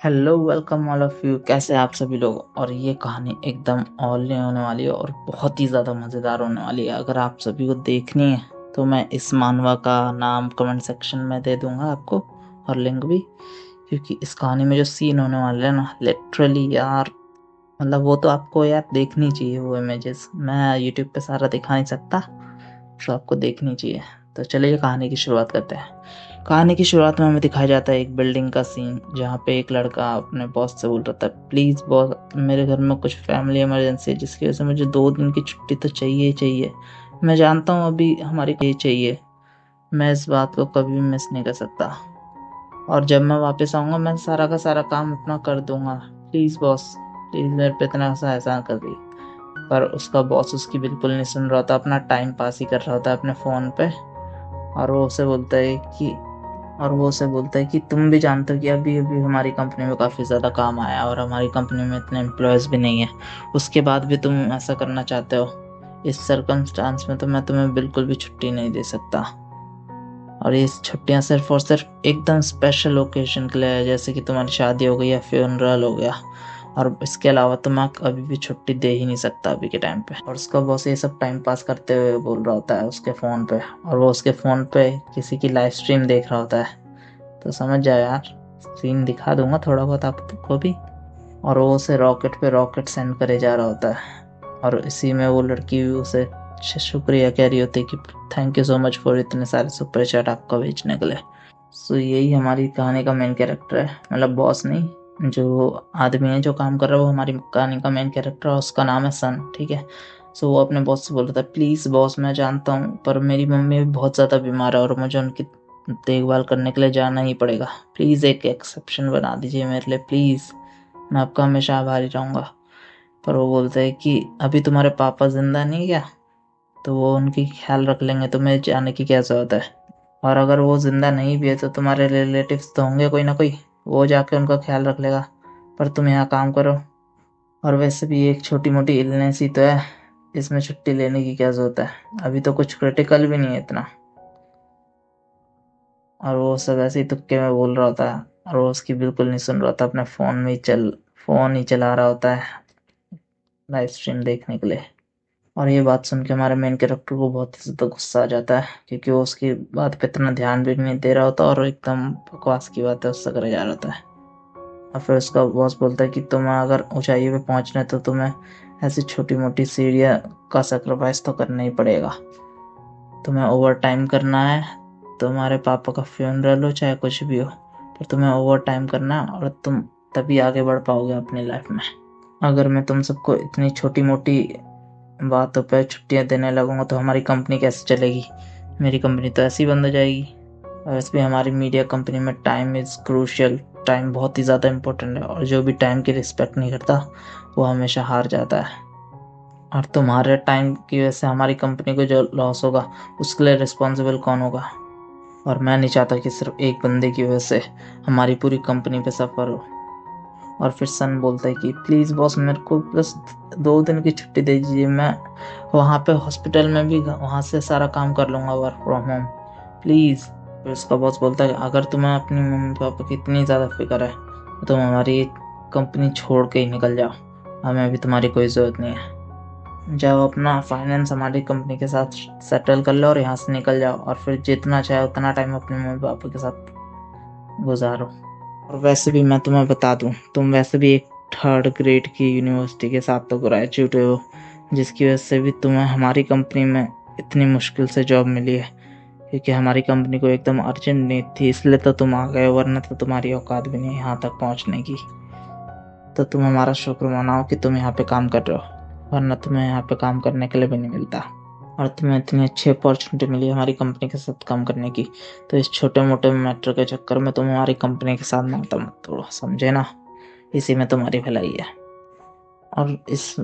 Hello welcome all of you. कैसे हैं आप सभी लोग। और ये कहानी एकदम ऑल होने वाली है और बहुत ही ज़्यादा मज़ेदार होने वाली है। अगर आप सभी को देखनी है तो मैं इस मानवा का नाम कमेंट सेक्शन में दे दूंगा आपको, और लिंक भी। क्योंकि इस कहानी में जो सीन होने वाले हैं ना, लिटरली यार, मतलब वो तो आपको यार देखनी चाहिए। वो इमेजेस मैं यूट्यूब पे सारा दिखा नहीं सकता, तो आपको देखनी चाहिए। तो चलिए कहानी की शुरुआत करते हैं। कहानी की शुरुआत में हमें दिखाया जाता है एक बिल्डिंग का सीन, जहाँ पे एक लड़का अपने बॉस से बोल रहा था, प्लीज़ बॉस, मेरे घर में कुछ फैमिली इमरजेंसी है जिसकी वजह से मुझे 2 दिन की छुट्टी तो चाहिए ही चाहिए। मैं जानता हूँ अभी हमारी ये चाहिए, मैं इस बात को कभी भी मिस नहीं कर सकता। और जब मैं वापस आऊँगा मैं सारा का सारा काम अपना कर दूंगा। प्लीज़ बॉस, प्लीज़ मेरे पे इतना सा एहसान कर दी। पर उसका बॉस उसकी बिल्कुल नहीं सुन रहा था, अपना टाइम पास ही कर रहा था अपने फ़ोन पे। और वो उसे बोलता है कि तुम भी जानते हो कि अभी अभी हमारी कंपनी में काफ़ी ज़्यादा काम आया और हमारी कंपनी में इतने एम्प्लॉयज़ भी नहीं है, उसके बाद भी तुम ऐसा करना चाहते हो। इस सर्कमस्टांस में तो मैं तुम्हें बिल्कुल भी छुट्टी नहीं दे सकता। और ये छुट्टियां सिर्फ और सिर्फ एकदम स्पेशल ओकेजन के लिए है, जैसे कि तुम्हारी शादी हो गई या फ्यूनरल हो गया। और इसके अलावा तो मैं कभी भी छुट्टी दे ही नहीं सकता अभी के टाइम पे। और उसका बॉस ये सब टाइम पास करते हुए बोल रहा होता है उसके फ़ोन पे, और वो उसके फ़ोन पे किसी की लाइव स्ट्रीम देख रहा होता है। तो समझ जाओ यार, सीन दिखा दूंगा थोड़ा बहुत आपको भी। और वो उसे रॉकेट पे रॉकेट सेंड करे जा रहा होता है। और इसी में वो लड़की भी उसे शुक्रिया कह रही होती है कि thank you so much for इतने सारे सुपर चैट आपको भेजने के लिए। सो यही हमारी कहानी का मेन कैरेक्टर है, मतलब बॉस नहीं, जो आदमी है जो काम कर रहा है वो हमारी कहानी का मेन कैरेक्टर है। उसका नाम है सन, ठीक है। सो वो अपने बॉस से बोल रहा था, प्लीज़ बॉस, मैं जानता हूँ पर मेरी मम्मी भी बहुत ज़्यादा बीमार है और मुझे उनकी देखभाल करने के लिए जाना ही पड़ेगा। प्लीज़ एक एक्सेप्शन बना दीजिए मेरे लिए, प्लीज़, मैं आपका हमेशा आभारी रहूँगा। पर वो बोलता है कि अभी तुम्हारे पापा जिंदा नहीं क्या, तो वो उनकी ख्याल रख लेंगे, तुम्हें जाने की क्या ज़रूरत है। और अगर वो जिंदा नहीं भी है तो तुम्हारे रिलेटिव्स तो होंगे कोई ना कोई, वो जाके उनका ख्याल रख लेगा। पर तुम यहाँ काम करो, और वैसे भी एक छोटी मोटी इलनेस ही तो है, इसमें छुट्टी लेने की क्या ज़रूरत है, अभी तो कुछ क्रिटिकल भी नहीं है इतना। और वो सब ऐसे ही तुक्के में बोल रहा होता है, और वो उसकी बिल्कुल नहीं सुन रहा था, अपने फ़ोन ही चला रहा होता है लाइव स्ट्रीम देखने के लिए। और ये बात सुन के हमारे मेन कैरेक्टर को बहुत ही ज़्यादा गुस्सा आ जाता है, क्योंकि वो उसकी बात पे इतना ध्यान भी नहीं दे रहा होता और एकदम बकवास की बात है उससे करे जा रहा होता है। और फिर उसका बॉस बोलता है कि तुम्हें अगर ऊंचाई पे पहुंचना है तो तुम्हें ऐसी छोटी मोटी सीढ़ियाँ का सेक्रीफाइस तो करना ही पड़ेगा। तुम्हें ओवर टाइम करना है, तुम्हारे पापा का फ्यूनरल हो चाहे कुछ भी हो, पर तुम्हें ओवर टाइम करना है और तुम तभी आगे बढ़ पाओगे अपनी लाइफ में। अगर मैं तुम सबको इतनी छोटी मोटी बातों पे छुट्टियां देने लगूंगा तो हमारी कंपनी कैसे चलेगी। मेरी कंपनी तो ऐसी बंद हो जाएगी। और वैसे भी हमारी मीडिया कंपनी में टाइम इज़ क्रूशियल, टाइम बहुत ही ज़्यादा इम्पोर्टेंट है, और जो भी टाइम की रिस्पेक्ट नहीं करता वो हमेशा हार जाता है। और तुम्हारे टाइम की वजह से हमारी कंपनी को जो लॉस होगा उसके लिए रिस्पॉन्सिबल कौन होगा। और मैं नहीं चाहता कि सिर्फ एक बंदे की वजह से हमारी पूरी कंपनी पे सफ़र हो। और फिर सन बोलता है कि प्लीज़ बॉस, मेरे को बस 2 दिन की छुट्टी दे दीजिए, मैं वहाँ पे हॉस्पिटल में भी वहाँ से सारा काम कर लूँगा वर्क फ्रॉम होम, प्लीज़। फिर उसका बॉस बोलता है अगर तुम्हें अपनी मम्मी पापा की इतनी ज़्यादा फिक्र है तो तुम हमारी कंपनी छोड़ के ही निकल जाओ, हमें अभी तुम्हारी कोई ज़रूरत नहीं है। जाओ अपना फाइनेंस हमारी कंपनी के साथ सेटल कर लो और यहाँ से निकल जाओ, और फिर जितना चाहे उतना टाइम अपने मम्मी पापा के साथ गुजारो। और वैसे भी मैं तुम्हें बता दूं, तुम वैसे भी एक 3rd ग्रेड की यूनिवर्सिटी के साथ तो ग्रेजुएट हो, जिसकी वजह से भी तुम्हें हमारी कंपनी में इतनी मुश्किल से जॉब मिली है, क्योंकि हमारी कंपनी को एकदम अर्जेंट नीड थी, इसलिए तो तुम आ गए, वरना तो तुम्हारी औकात भी नहीं यहाँ तक पहुँचने की। तो तुम हमारा शुक्र मनाओ कि तुम यहाँ पे काम कर रहे हो, वरना तुम्हें यहाँ पे काम करने के लिए भी नहीं मिलता। और तुम्हें इतनी अच्छी अपॉर्चुनिटी मिली हमारी कंपनी के साथ काम करने की, तो इस छोटे मोटे मैटर के चक्कर में तुम हमारी कंपनी के साथ नाता मत तोड़ो, समझे ना, इसी में तुम्हारी भलाई है। और इस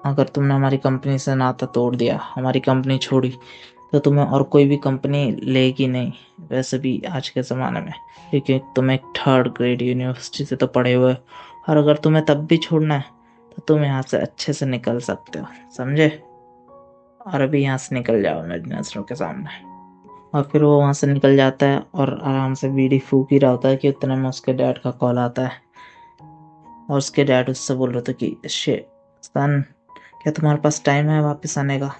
अगर तुमने हमारी कंपनी से नाता तोड़ दिया, हमारी कंपनी छोड़ी, तो तुम्हें और कोई भी कंपनी लेगी नहीं, वैसे भी आज के ज़माने में, क्योंकि तुम एक 3rd ग्रेड यूनिवर्सिटी से तो पढ़े हुए हो। और अगर तुम्हें तब भी छोड़ना है तो तुम यहाँ से अच्छे से निकल सकते हो, समझे। और अभी यहाँ से निकल जाओ मेरी नज़रों के सामने। और फिर वो वहाँ से निकल जाता है और आराम से बीड़ी फूक ही रहा होता है कि उतने में उसके डैड का कॉल आता है और उसके डैड उससे बोल रहे थे कि सन, क्या तुम्हारे पास टाइम है वापस आने का?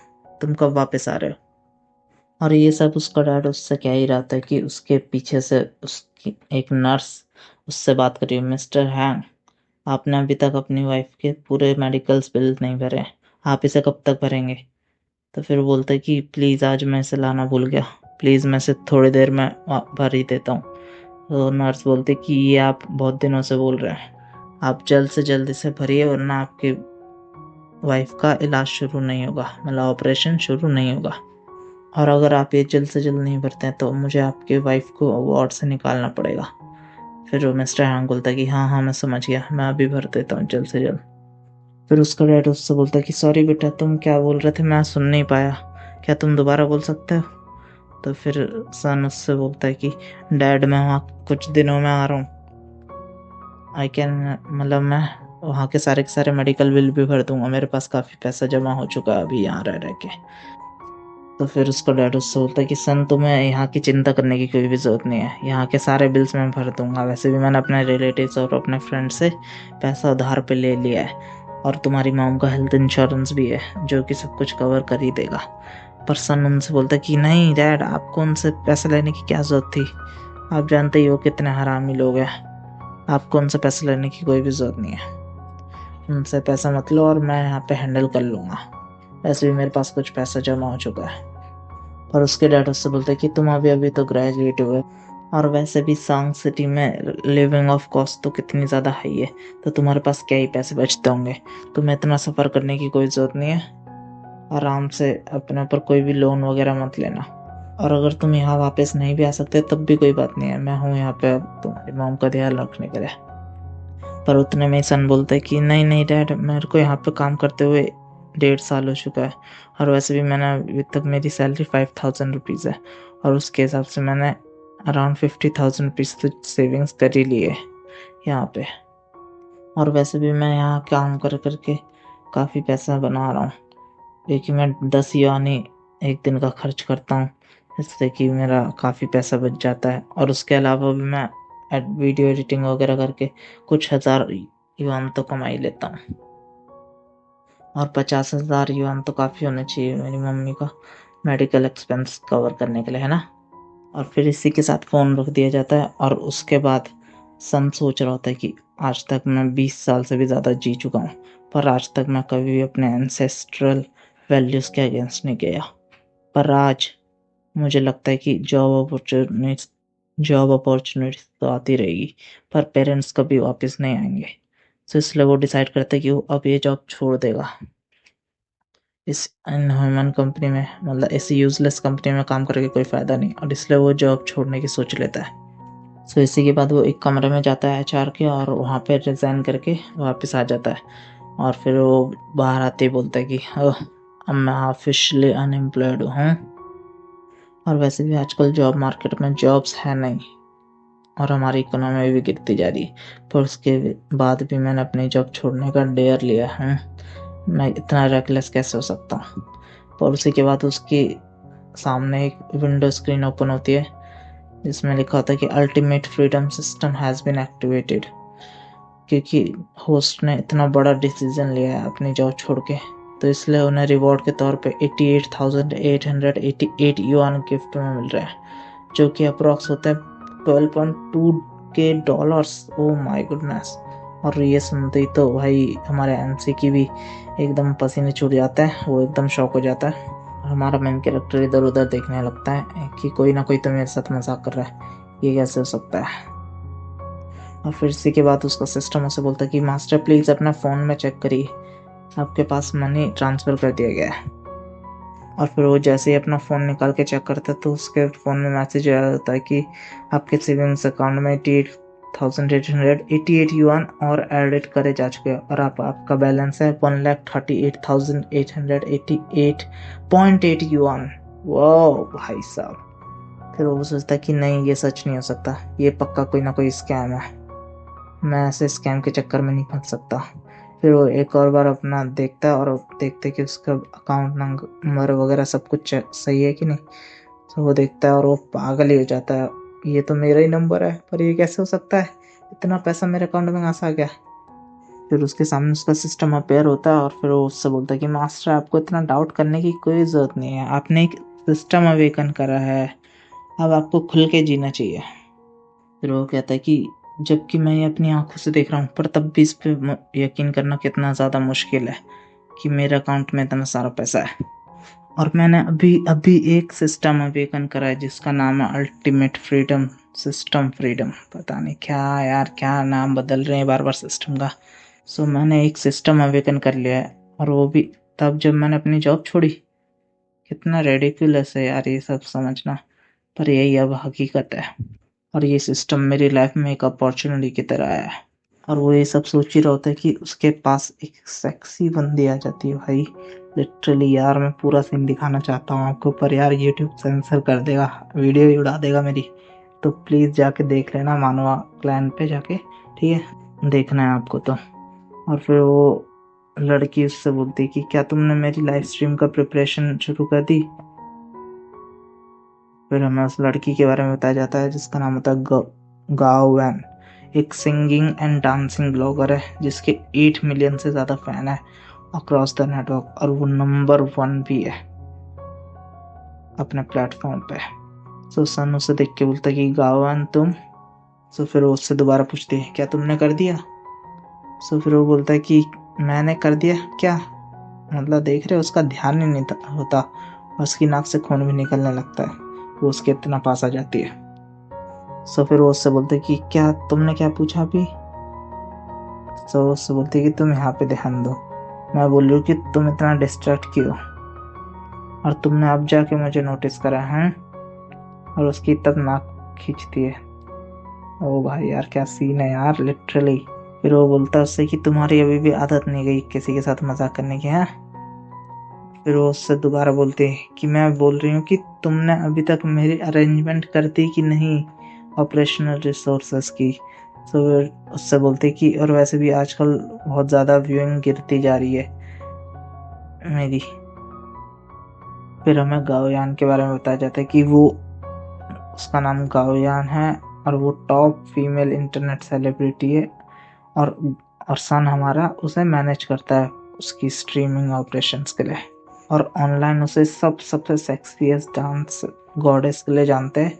तुम कब वापस आ रहे हो? और ये सब उसका डैड उससे कह ही रहा था कि उसके पीछे से उसकी एक नर्स उससे बात कर रही है, मिस्टर हैंग, आपने अभी तक अपनी वाइफ के पूरे मेडिकल्स बिल नहीं भरे हैं, आप इसे कब तक भरेंगे? तो फिर बोलते कि प्लीज़ आज मैं इसे लाना भूल गया, प्लीज़ मैं इसे थोड़ी देर में भर ही देता हूँ। तो नर्स बोलती कि ये आप बहुत दिनों से बोल रहे हैं, आप जल्द से जल्द इसे भरिए वरना आपकी वाइफ का इलाज शुरू नहीं होगा, मतलब ऑपरेशन शुरू नहीं होगा। और अगर आप ये जल्द से जल्द नहीं भरते हैं तो मुझे आपके वाइफ को वार्ड से निकालना पड़ेगा। फिर वो मिस्टर हैंग बोलता है कि हाँ हाँ मैं समझ गया, मैं अभी भर देता हूँ जल्द से जल्द। फिर उसका डैड उससे बोलता है कि सॉरी बेटा, तुम क्या बोल रहे थे, मैं सुन नहीं पाया, क्या तुम दोबारा बोल सकते हो? तो फिर सन उससे बोलता है कि डैड मैं वहाँ कुछ दिनों में आ रहा हूँ, आई कैन, मतलब मैं वहाँ के सारे मेडिकल बिल भी भर दूंगा, मेरे पास काफ़ी पैसा जमा हो चुका है अभी यहाँ रह के। तो फिर उसका डैड उससे बोलता है कि सन तुम्हें यहाँ की चिंता करने की कोई भी ज़रूरत नहीं है, यहाँ के सारे बिल्स मैं भर दूंगा, वैसे भी मैंने अपने रिलेटिव्स और अपने फ्रेंड से पैसा उधार पे ले लिया है, और तुम्हारी मॉम का हेल्थ इंश्योरेंस भी है जो कि सब कुछ कवर कर ही देगा। पर सन उनसे बोलता है कि नहीं डैड, आपको उनसे पैसे लेने की क्या ज़रूरत थी, आप जानते ही हो कितने हरामी लोग हैं, आपको उनसे पैसे लेने की कोई भी ज़रूरत नहीं है, उनसे पैसा मत लो और मैं यहाँ पे हैंडल कर लूँगा, वैसे भी मेरे पास कुछ पैसा जमा हो चुका है। और उसके डैड उससे बोलते कि तुम अभी अभी तो ग्रेजुएट हुए, और वैसे भी सांग सिटी में लिविंग ऑफ कॉस्ट तो कितनी ज़्यादा हाई है, तो तुम्हारे पास क्या ही पैसे बचते होंगे, तुम्हें इतना सफ़र करने की कोई ज़रूरत नहीं है, आराम से अपने ऊपर कोई भी लोन वगैरह मत लेना, और अगर तुम यहाँ वापस नहीं भी आ सकते तब भी कोई बात नहीं है, मैं हूँ यहाँ पे अब तुम्हारी मॉम का ध्यान रखने के लिए। पर उतने में सन बोलता है कि नहीं नहीं डैड, मेरे को यहाँ पे काम करते हुए 1.5 साल हो चुका है, और वैसे भी मैंने अभी तक मेरी सैलरी 5,000 रुपीज़ है, और उसके हिसाब से मैंने अराउंड 50,000 रुपीज़ तो सेविंग्स कर ही लिए यहाँ पे, और वैसे भी मैं यहाँ काम कर करके काफ़ी पैसा बना रहा हूँ, क्योंकि मैं 10 युआनी एक दिन का खर्च करता हूँ, जिससे कि मेरा काफ़ी पैसा बच जाता है, और उसके अलावा भी मैं वीडियो एडिटिंग वगैरह करके कुछ हज़ार युआन तो कमा ही लेता हूँ, और 50,000 युआन तो काफ़ी होने चाहिए मेरी मम्मी का मेडिकल एक्सपेंस कवर करने के लिए, है ना? और फिर इसी के साथ फ़ोन रख दिया जाता है, और उसके बाद सन सोच रहा होता है कि आज तक मैं 20 साल से भी ज़्यादा जी चुका हूँ, पर आज तक मैं कभी भी अपने एंसेस्ट्रल वैल्यूज़ के अगेंस्ट नहीं गया, पर आज मुझे लगता है कि जॉब अपॉर्चुनिटीज तो आती रहेगी, पर पेरेंट्स कभी वापस नहीं आएंगे, तो इसलिए वो डिसाइड करता है कि वो अब ये जॉब छोड़ देगा, इस अनह्यूमन कंपनी में, मतलब ऐसी यूजलेस कंपनी में काम करके कोई फ़ायदा नहीं, और इसलिए वो जॉब छोड़ने की सोच लेता है। सो इसी के बाद वो एक कमरे में जाता है एचआर के, और वहाँ पे रिज़ाइन करके वापस आ जाता है, और फिर वो बाहर आते ही बोलता है कि अब मैं ऑफिशियली अनएम्प्लॉयड हूँ, और वैसे भी आजकल जॉब मार्केट में जॉब्स है नहीं, और हमारी इकोनॉमी भी गिरती जा रही है, पर उसके बाद भी मैंने अपनी जॉब छोड़ने का डेयर लिया है, मैं इतना रेकलेस कैसे हो सकता हूँ? पर उसी के बाद उसके सामने एक विंडो स्क्रीन ओपन होती है जिसमें लिखा होता है कि ultimate freedom system has been activated, क्योंकि होस्ट ने इतना बड़ा डिसीजन लिया है अपनी जॉब छोड़ के, तो इसलिए उन्हें रिवॉर्ड के तौर पे 88,888 युआन गिफ्ट में मिल रहा है, जो कि अप्रॉक्स होता है 12.2 के डॉलर्स। Oh my goodness. और ये सुनते ही तो भाई हमारे एमसी की भी एकदम पसीने छूट जाता है, वो एकदम शॉक हो जाता है, और हमारा मेन कैरेक्टर इधर उधर देखने लगता है कि कोई ना कोई तो मेरे साथ मजाक कर रहा है, ये कैसे हो सकता है? और फिर इसी के बाद उसका सिस्टम उसे बोलता है कि मास्टर प्लीज़ अपना फ़ोन में चेक करिए, आपके पास मनी ट्रांसफ़र कर दिया गया है। और फिर वो जैसे ही अपना फ़ोन निकाल के चेक करता है तो उसके फ़ोन में मैसेज आया होता है कि आपके सेविंग्स अकाउंट में 88,888 युआन और एडिट करे जा चुके हैं, और आपका बैलेंस है 1,38,888.8 युआन। वाह भाई साहब। फिर वो सोचता है कि नहीं ये सच नहीं हो सकता, ये पक्का कोई ना कोई स्कैम है, मैं ऐसे स्कैम के चक्कर में नहीं फंस सकता। फिर वो एक और बार अपना देखता है, और देखते कि उसका अकाउंट नंबर वगैरह सब कुछ सही है कि नहीं, तो वो देखता है और वो पागल ही हो जाता है, ये तो मेरा ही नंबर है, पर ये कैसे हो सकता है, इतना पैसा मेरे अकाउंट में कहाँ से आ गया? फिर उसके सामने उसका सिस्टम अपेयर होता है और फिर वो उससे बोलता है कि मास्टर आपको इतना डाउट करने की कोई ज़रूरत नहीं है, आपने एक सिस्टम अवेकन करा है, अब आपको खुल के जीना चाहिए। फिर वो कहता है कि जबकि मैं ये अपनी आंखों से देख रहा हूँ, पर तब भी इस पे यकीन करना कितना ज़्यादा मुश्किल है कि मेरे अकाउंट में इतना सारा पैसा है और मैंने अभी अभी एक सिस्टम अवेकन करा है जिसका नाम है अल्टीमेट फ्रीडम सिस्टम फ्रीडम। पता नहीं क्या यार, क्या नाम बदल रहे हैं बार बार सिस्टम का। सो मैंने एक सिस्टम अवेकन कर लिया है और वो भी तब जब मैंने अपनी जॉब छोड़ी। कितना रेडिकुलस है यार ये सब समझना, पर यही अब हकीकत है। और ये सिस्टम मेरी लाइफ में एक अपॉर्चुनिटी की तरह है और वो ये सब सोच ही रहा होता है कि उसके पास एक सेक्सी बंदी आ जाती है। भाई लिटरली यार मैं पूरा सीन दिखाना चाहता हूँ आपको, पर यार यूट्यूब सेंसर कर देगा, वीडियो ही उड़ा देगा मेरी। तो प्लीज़ जाके देख लेना मानवा क्लैन पे जाके, ठीक है, देखना है आपको तो। और फिर वो लड़की उससे बोलती कि क्या तुमने मेरी लाइव स्ट्रीम का प्रिपरेशन शुरू कर दी। फिर हमें उस लड़की के बारे में बताया जाता है जिसका नाम होता है गाओ वैन। एक सिंगिंग एंड डांसिंग ब्लॉगर है जिसके 8 मिलियन से ज़्यादा फैन है अक्रॉस द नेटवर्क और वो नंबर 1 भी है अपने प्लेटफॉर्म पे। सो सन उसे देख के बोलता है कि गाओ वैन तुम। सो फिर वो उससे दोबारा पूछती है क्या तुमने कर दिया। सो फिर वो बोलता है कि मैंने कर दिया क्या, मतलब देख रहे उसका ध्यान ही नहीं होता और उसकी नाक से खून भी निकलने लगता है, वो उसके इतना पास आ जाती है। सो फिर वो उससे बोलते कि क्या तुमने क्या पूछा अभी। सो उससे बोलते कि तुम यहाँ पे ध्यान दो, मैं बोल रही हूँ कि तुम इतना डिस्ट्रैक्ट क्यों और तुमने अब जाके मुझे नोटिस करा है। और उसकी तब नाक खींचती है। ओ भाई यार क्या सीन है यार लिटरली। फिर वो बोलता है उससे कि तुम्हारी अभी भी आदत नहीं गई किसी के साथ मजाक करने की है। फिर वो उससे दोबारा बोलते हैं कि मैं बोल रही हूँ कि तुमने अभी तक मेरी अरेंजमेंट कर दी कि नहीं ऑपरेशनल रिसोर्सेस की। तो फिर उससे बोलते कि और वैसे भी आजकल बहुत ज़्यादा व्यूइंग गिरती जा रही है मेरी। फिर हमें गाओयान के बारे में बताया जाता है कि वो उसका नाम गाओयान है और वो टॉप फीमेल इंटरनेट सेलिब्रिटी है और सन हमारा उसे मैनेज करता है उसकी स्ट्रीमिंग ऑपरेशंस के लिए। और ऑनलाइन उसे सबसे सेक्सीएस्ट डांस गॉडेस के लिए जानते हैं।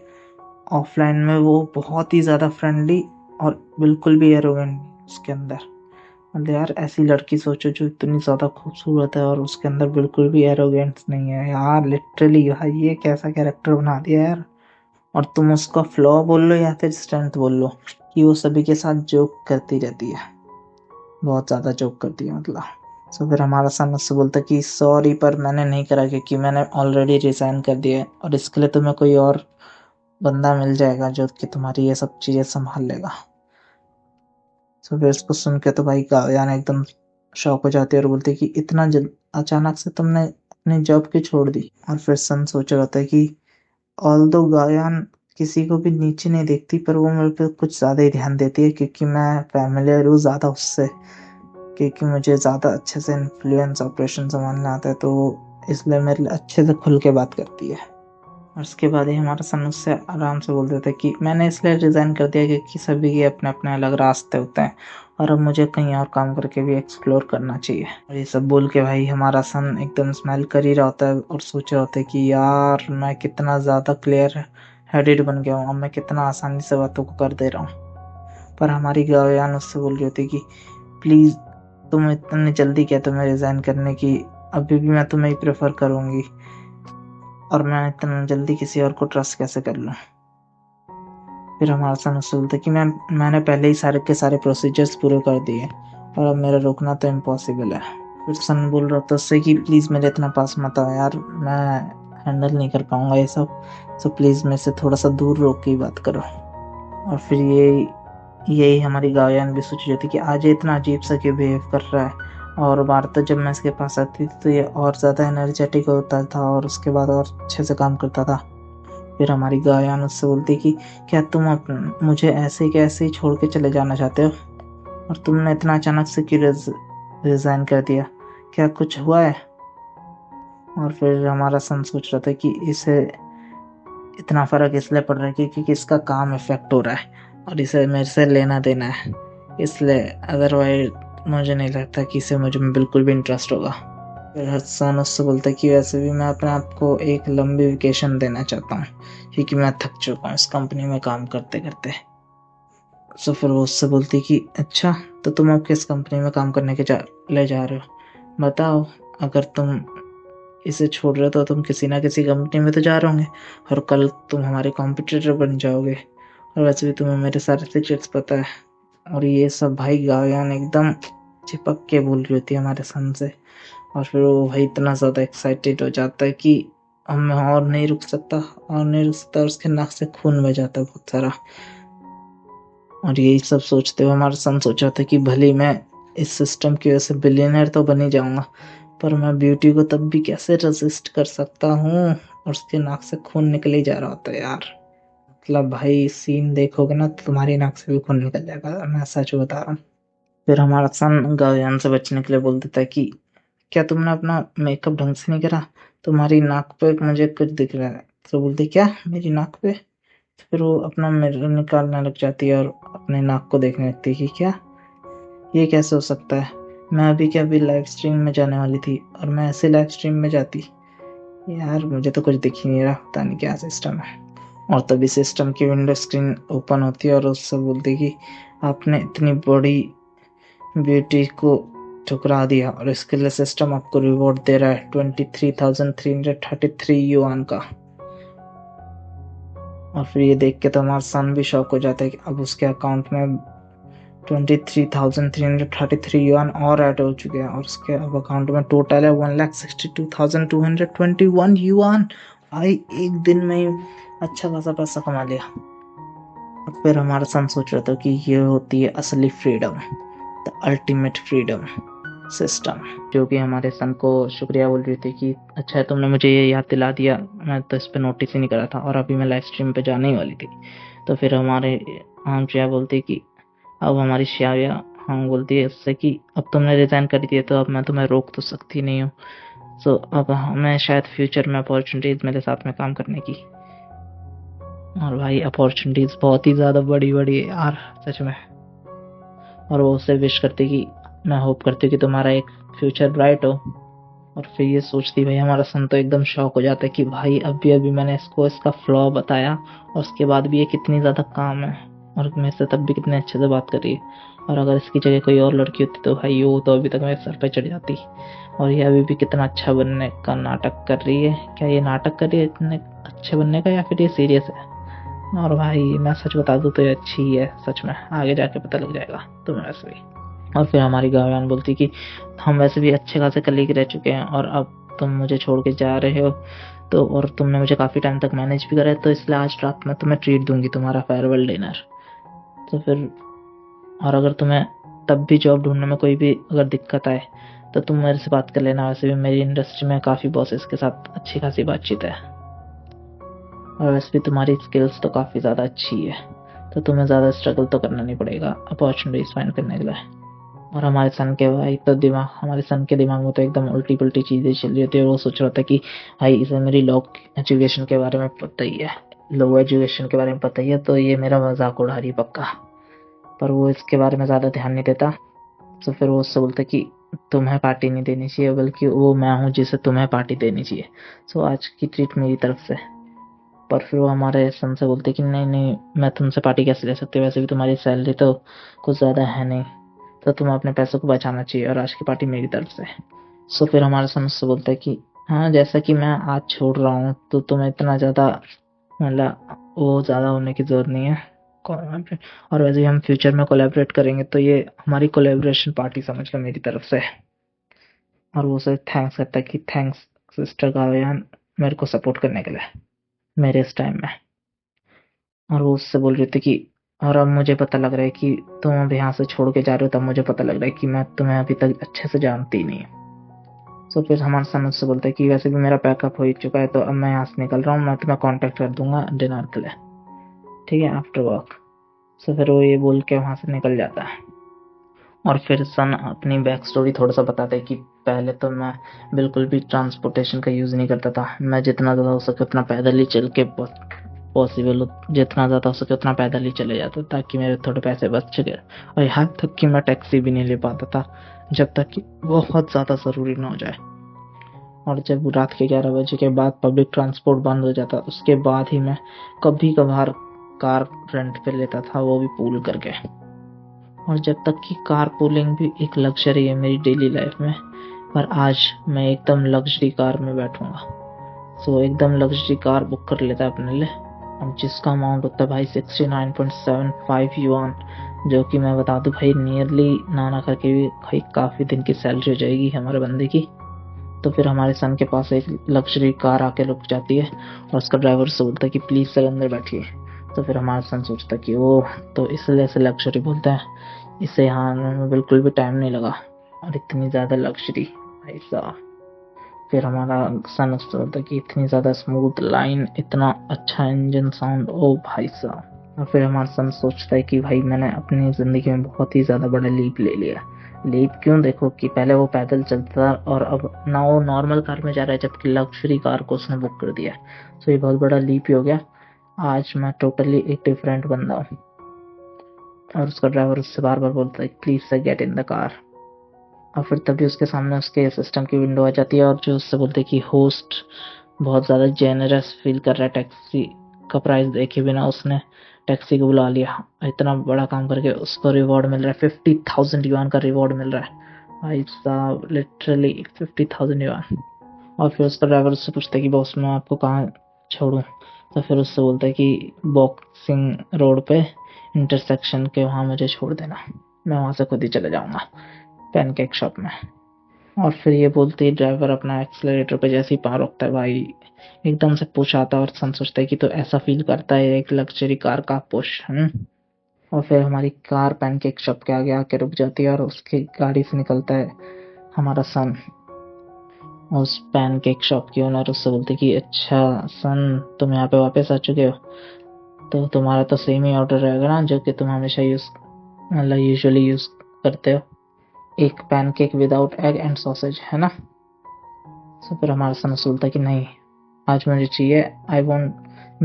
ऑफलाइन में वो बहुत ही ज़्यादा फ्रेंडली और बिल्कुल भी एरोगेंट उसके अंदर। मतलब यार ऐसी लड़की सोचो जो इतनी ज़्यादा खूबसूरत है और उसके अंदर बिल्कुल भी एरोगेंस नहीं है यार लिटरली। भाई ये कैसा कैरेक्टर बना दिया यार। और तुम उसका फ्लॉ बोल लो या फिर स्ट्रेंथ बोल लो कि वो सभी के साथ जोक करती रहती है, बहुत ज़्यादा जोक करती है मतलब। सो फिर हमारा सन उससे बोलता है कि सॉरी पर मैंने नहीं करा क्योंकि मैंने ऑलरेडी रिज़ाइन कर दिया है और इसके लिए तुम्हें कोई और बंदा मिल जाएगा जो कि तुम्हारी ये सब चीज़ें संभाल लेगा। सो फिर इसको सुन के तो भाई गायान एकदम शॉक हो जाती है और बोलती है कि इतना जल्द अचानक से तुमने अपनी जॉब क्यों छोड़ दी। और फिर सन सोच रहा होता है कि ऑल्दो गायान किसी को भी नीचे नहीं देखती पर वो मेरे पे कुछ ज़्यादा ही ध्यान देती है क्योंकि मैं फैमिलियर हूँ ज़्यादा उससे, क्योंकि मुझे ज़्यादा अच्छे से इन्फ्लुएंस ऑपरेशन संभालना आता है तो इसलिए मेरे लिए अच्छे से खुल के बात करती है। और उसके बाद ही हमारा सन उससे आराम से बोल देता है कि मैंने इसलिए रिज़ाइन कर दिया क्योंकि सभी के अपने अपने अलग रास्ते होते हैं और अब मुझे कहीं और काम करके भी एक्सप्लोर करना चाहिए। और ये सब बोल के भाई हमारा सन एकदम स्माइल कर ही रहा होता है और सोच रहा होता है कि यार मैं कितना ज़्यादा क्लियर हेडेड बन गया हूँ, अब मैं कितना आसानी से बातों को कर दे रहा हूँ। पर हमारी गायान उससे बोल रही होती कि प्लीज़ तुम इतनी जल्दी क्या तुम्हें रिज़ाइन करने की, अभी भी मैं तुम्हें ही प्रेफर करूँगी और मैं इतना जल्दी किसी और को ट्रस्ट कैसे कर लूँ। फिर हमारा सन उससे बोलता कि मैंने पहले ही सारे के सारे प्रोसीजर्स पूरे कर दिए और अब मेरा रोकना तो इम्पॉसिबल है। फिर सन बोल रहा था उससे कि प्लीज़ मेरे इतना पास मत आओ यार, मैं हैंडल नहीं कर पाऊँगा ये सब, सो प्लीज़ मेरे से थोड़ा सा दूर रोक के ही बात करो। और फिर यही हमारी गायन भी सोच रही थी कि आज ये इतना अजीब सा क्यों बिहेव कर रहा है। और बार तो जब मैं इसके पास आती थी तो ये और ज़्यादा एनर्जेटिक होता था और उसके बाद और अच्छे से काम करता था। फिर हमारी गायन उससे बोलती कि क्या तुम मुझे ऐसे ही कैसे ही छोड़ के चले जाना चाहते हो और तुमने इतना अचानक से क्यों रिज़ाइन कर दिया, क्या कुछ हुआ है। और फिर हमारा सन सोच रहा था कि इसे इतना फ़र्क इसलिए पड़ रहा है क्योंकि इसका काम इफेक्ट हो रहा है और इसे मेरे से लेना देना है, इसलिए अदरवाइज मुझे नहीं लगता कि इसे मुझे में बिल्कुल भी इंटरेस्ट होगा। फिर हसन उससे बोलता है कि वैसे भी मैं अपने आप को एक लंबी वेकेशन देना चाहता हूँ, क्योंकि मैं थक चुका हूँ इस कंपनी में काम करते करते। तो फिर वो उससे बोलती कि अच्छा, तो तुम अब किस कंपनी में काम करने के ले जा रहे हो, बताओ। अगर तुम इसे छोड़ रहे हो तो तुम किसी ना किसी कंपनी में तो जा रहे होंगे, और कल तुम हमारे कॉम्पिटिटर बन जाओगे, और वैसे भी तुम्हें मेरे सारे सीक्रेट्स पता है। और ये सब भाई गायन एकदम चिपक के बोल रही होती है हमारे सन से। और फिर वो भाई इतना ज़्यादा एक्साइटेड हो जाता है कि अब मैं और नहीं रुक सकता, और नहीं रुक सकता, और उसके नाक से खून बह जाता है बहुत सारा। और यही सब सोचते हुए हमारा सन सोचा था कि भले मैं इस सिस्टम की वजह से बिलियनर तो बन ही जाऊंगा, पर मैं ब्यूटी को तब भी कैसे रेजिस्ट कर सकता हूँ। और उसके नाक से खून निकल ही जा रहा होता है यार। मतलब भाई सीन देखोगे ना तो तुम्हारी नाक से भी खून निकल जाएगा, मैं सच बता रहा हूँ। फिर हमारा सन गायन से बचने के लिए बोल देता है कि क्या तुमने अपना मेकअप ढंग से नहीं करा, तुम्हारी नाक पे मुझे कुछ दिख रहा है। तो बोलती क्या मेरी नाक पे। फिर वो अपना मिरर निकालने लग जाती है और अपने नाक को देखने लगती है कि क्या ये कैसे हो सकता है, मैं अभी क्या अभी लाइव स्ट्रीम में जाने वाली थी और मैं ऐसे लाइव स्ट्रीम में जाती। यार मुझे तो कुछ दिख ही नहीं रहा, पता नहीं क्या सिस्टम है। और तभी सिस्टम की विंडो स्क्रीन ओपन होती है और उससे बोलती कि आपने इतनी बड़ी ब्यूटी को ठुकरा दिया, और इसके लिए सिस्टम आपको रिवॉर्ड दे रहा है 23,333 युआन का। और फिर ये देख के तो हमारा सन भी शॉक हो जाता है कि अब उसके अकाउंट में 23,333 युआन और ऐड हो चुके हैं, और उसके अब अकाउंट में टोटल है 1,62,221 युआन। भाई एक दिन में ही अच्छा खासा पैसा कमा लिया। और फिर हमारा सन सोच रहा था कि ये होती है असली freedom, the ultimate freedom system. जो कि हमारे सन को शुक्रिया बोल रही थी कि अच्छा है तुमने मुझे ये याद दिला दिया, मैं तो इस पर नोटिस ही नहीं करा था, और अभी मैं लाइव स्ट्रीम पे जाने ही वाली थी। तो फिर हमारे हम श्रेया बोलती कि अब हमारी श्रेया हम बोलती है उससे कि अब तुमने रिज़ाइन कर दिया तो अब मैं तुम्हें रोक तो सकती नहीं हूँ। सो अब हमें शायद फ्यूचर में अपॉर्चुनिटीज़ मेरे साथ में काम करने की। और भाई अपॉर्चुनिटीज़ बहुत ही ज़्यादा बड़ी बड़ी है यार सच में। और वो उससे विश करती कि मैं होप करती हूँ कि तुम्हारा एक फ्यूचर ब्राइट हो। और फिर ये सोचती भाई हमारा सन तो एकदम शॉक हो जाता है कि भाई अभी अभी मैंने इसको इसका फ्लॉ बताया, और उसके बाद भी ये कितनी ज़्यादा काम है, और मेरे से तब भी कितने अच्छे से बात कर रही है। और अगर इसकी जगह कोई और लड़की होती तो भाई वो तो अभी तक मेरे सर पे चढ़ जाती। और ये अभी भी कितना अच्छा बनने का नाटक कर रही है, क्या ये नाटक कर रही है इतने अच्छे बनने का, या फिर ये सीरियस है। और भाई मैं सच बता दूँ तो ये अच्छी ही है सच में, आगे जाके पता लग जाएगा तुम्हें वैसे भी। और फिर हमारी गायन बोलती कि हम वैसे भी अच्छे खासे कलीग रह चुके हैं, और अब तुम मुझे छोड़ के जा रहे हो तो, और तुमने मुझे काफ़ी टाइम तक मैनेज भी करा है, तो इसलिए आज रात में तुम्हें ट्रीट दूंगी, तुम्हारा फेयरवेल डिनर। तो फिर और अगर तुम्हें तब भी जॉब ढूंढने में कोई भी अगर दिक्कत आए तो तुम मेरे से बात कर लेना, वैसे भी मेरी इंडस्ट्री में काफ़ी बॉसेस के साथ अच्छी खासी बातचीत है, और वैसे भी तुम्हारी स्किल्स तो काफ़ी ज़्यादा अच्छी है, तो तुम्हें ज़्यादा स्ट्रगल तो करना नहीं पड़ेगा अपॉर्चुनिटीज फाइंड करने के लिए। और हमारे सन के भाई तो हमारे सन के दिमाग में तो एकदम उल्टी पुल्टी चीज़ें चल रही होती है। वो सोच रहा था कि भाई इसे मेरी लो एजुकेशन के बारे में पता ही है, लो एजुकेशन के बारे में पता ही है, तो ये मेरा मजाक उड़ा रही पक्का। पर वो इसके बारे में ज़्यादा ध्यान नहीं देता। तो फिर वो उससे बोलता कि तुम्हें पार्टी नहीं देनी चाहिए, बल्कि वो मैं हूँ जिसे तुम्हें पार्टी देनी चाहिए। सो आज की ट्रीट मेरी तरफ से। पर फिर वो हमारे सन से बोलते कि नहीं नहीं, मैं तुमसे पार्टी कैसे ले सकती हूँ, वैसे भी तुम्हारी सैलरी तो कुछ ज़्यादा है नहीं, तो तुम्हें अपने पैसों को बचाना चाहिए, और आज की पार्टी मेरी तरफ से। सो फिर हमारा सन उससे बोलता है कि हाँ जैसा कि मैं आज छोड़ रहा हूँ तो तुम्हें इतना ज़्यादा मतलब वो ज़्यादा होने की ज़रूरत नहीं है। और वैसे ही हम फ्यूचर में कोलैबोरेट करेंगे, तो ये हमारी कोलैबोरेशन पार्टी समझ कर मेरी तरफ से। और वो उसे थैंक्स करता है कि थैंक्स सिस्टर गायन मेरे को सपोर्ट करने के लिए मेरे इस टाइम में। और वो उससे बोल रही थी कि और अब मुझे पता लग रहा है कि तुम अब यहाँ से छोड़ के जा रहे हो, तब मुझे पता लग रहा है कि मैं तुम्हें अभी तक अच्छे से जानती ही नहीं। तो फिर हमारे सन उससे बोलते हैं कि वैसे भी मेरा पैकअप हो ही चुका है, तो अब मैं यहाँ से निकल रहा हूँ, मैं तुम्हें कांटेक्ट कर दूंगा डिनर के लिए, ठीक है, आफ्टर वर्क। तो फिर वो ये बोल के वहाँ से निकल जाता है। और फिर सन अपनी बैक स्टोरी थोड़ा सा बताता है कि पहले तो मैं बिल्कुल भी ट्रांसपोर्टेशन का यूज़ नहीं करता था, मैं जितना ज़्यादा हो सके उतना पैदल ही चल के पॉसिबल जितना ज़्यादा हो सके उतना पैदल ही चले जाता ताकि मेरे थोड़े पैसे बच सके। और यहाँ तक कि मैं टैक्सी भी नहीं ले पाता था जब तक कि बहुत ज़्यादा ज़रूरी ना हो जाए। और जब रात के 11 बजे के बाद पब्लिक ट्रांसपोर्ट बंद हो जाता उसके बाद ही मैं कभी कभार कार रेंट पे लेता था, वो भी पूल करके। और जब तक कि कार पूलिंग भी एक लग्जरी है मेरी डेली लाइफ में, पर आज मैं एकदम लग्जरी कार में बैठूंगा। सो एकदम लग्जरी कार बुक कर लेता है अपने लिए, और जिसका अमाउंट होता है भाई 69.75 युआन, जो कि मैं बता दूं भाई नियरली ना करके भी भाई काफ़ी दिन की सैलरी हो जाएगी हमारे बंदे की। तो फिर हमारे सन के पास एक लग्जरी कार आके रुक जाती है और उसका ड्राइवर से बोलता है कि प्लीज़ सर अंदर बैठिए। तो फिर हमारा सन सोचता है कि ओह, तो इसलिए से लग्जरी बोलते हैं, इसे यहाँ आने में बिल्कुल भी टाइम नहीं लगा और इतनी ज़्यादा लग्जरी भाई साहब। फिर हमारा सन उससे बोलता है कि इतनी ज़्यादा स्मूथ लाइन, इतना अच्छा इंजन साउंड, ओ भाई साहब। और फिर हमारा सन सोचता है कि भाई मैंने अपनी ज़िंदगी में बहुत ही ज़्यादा बड़ा लीप ले लिया। लीप क्यों? देखो कि पहले वो पैदल चलता था और अब ना वो नॉर्मल कार में जा रहा है, जबकि लग्जरी कार को उसने बुक कर दिया। तो ये बहुत बड़ा लीप ही हो गया। आज मैं टोटली एक डिफरेंट बंदा हूँ। और उसका ड्राइवर उससे बार बार बोलता है please sir get in the car. और फिर तभी उसके सामने उसके सिस्टम की विंडो आ जाती है और जो उससे बोलते हैं कि होस्ट बहुत ज़्यादा जेनरस फील कर रहा है, टैक्सी का प्राइस देखे बिना उसने टैक्सी को बुला लिया। इतना बड़ा काम करके उसको रिवॉर्ड मिल रहा है, 50,000 युआन का रिवॉर्ड मिल रहा है भाई साहब, लिटरली 50,000 युआन। और फिर उसका ड्राइवर उससे पूछता है कि बॉस मैं आपको कहाँ छोड़ूं। तो फिर उससे बोलता है कि बॉक्सिंग रोड पे इंटरसेक्शन के वहाँ मुझे छोड़ देना, मैं वहाँ से खुद ही चले जाऊँगा पैनकेक शॉप में। और फिर ये बोलते ही ड्राइवर अपना एक्सीलरेटर पे जैसे ही पाँव रखता है भाई एकदम से पुश आता है और सन सोचता है कि तो ऐसा फील करता है एक लग्जरी कार का पुश। और फिर हमारी कार पैनकेक शॉप के आगे आके रुक जाती है और उसकी गाड़ी से निकलता है हमारा सन। उस पैनकेक शॉप की ओनर उससे बोलती कि अच्छा सन तुम यहाँ पे वापस आ चुके हो, तो तुम्हारा तो सेम ही ऑर्डर रहेगा ना जो कि तुम हमेशा यूजुअली यूज करते हो, एक pancake without egg and sausage, है ना? तो फिर हमारा सन बोलता कि नहीं, आज मुझे चाहिए, आई वांट